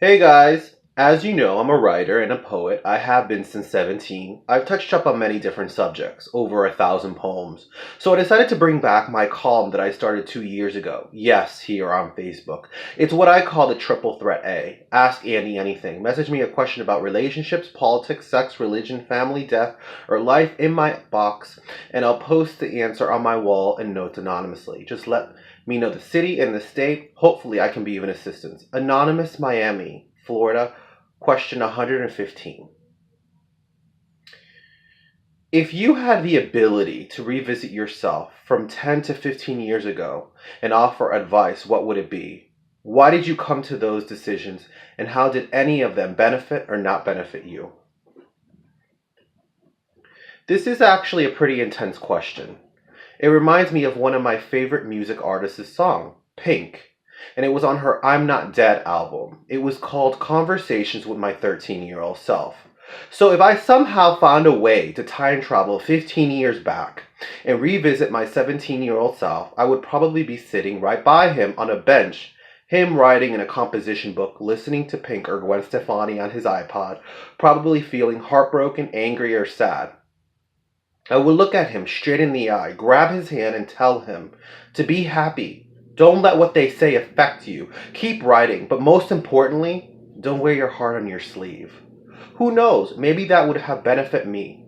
Hey guys! As you know, I'm a writer and a poet. I have been since 17. I've touched up on many different subjects, over 1,000 poems. So I decided to bring back my column that I started 2 years ago. Yes, here on Facebook. It's what I call the Triple Threat A. Ask Andy anything. Message me a question about relationships, politics, sex, religion, family, death, or life in my box, and I'll post the answer on my wall and notes anonymously. Just let me know the city and the state. Hopefully I can be of an assistance. Anonymous Miami, Florida, question 115. If you had the ability to revisit yourself from 10 to 15 years ago and offer advice, what would it be? Why did you come to those decisions, and how did any of them benefit or not benefit you? This is actually a pretty intense question. It reminds me of one of my favorite music artists' song, Pink, and it was on her I'm Not Dead album. It was called Conversations with My 13-Year-Old Self. So if I somehow found a way to time travel 15 years back and revisit my 17-year-old self, I would probably be sitting right by him on a bench, him writing in a composition book, listening to Pink or Gwen Stefani on his iPod, probably feeling heartbroken, angry, or sad. I would look at him straight in the eye, grab his hand, and tell him to be happy. Don't let what they say affect you. Keep writing, but most importantly, don't wear your heart on your sleeve. Who knows, maybe that would have benefited me.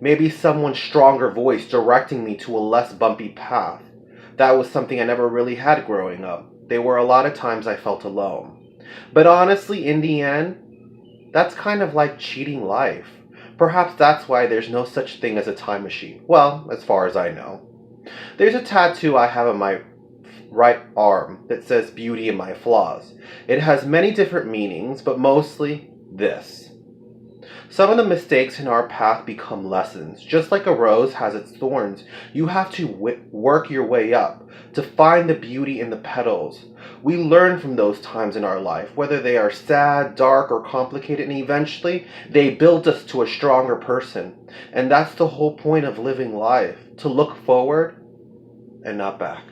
Maybe someone's stronger voice directing me to a less bumpy path. That was something I never really had growing up. There were a lot of times I felt alone. But honestly, in the end, that's kind of like cheating life. Perhaps that's why there's no such thing as a time machine. Well, as far as I know. There's a tattoo I have on my right arm that says beauty in my flaws. It has many different meanings, but mostly this. Some of the mistakes in our path become lessons. Just like a rose has its thorns, you have to work your way up to find the beauty in the petals. We learn from those times in our life, whether they are sad, dark, or complicated, and eventually they build us to a stronger person. And that's the whole point of living life, to look forward and not back.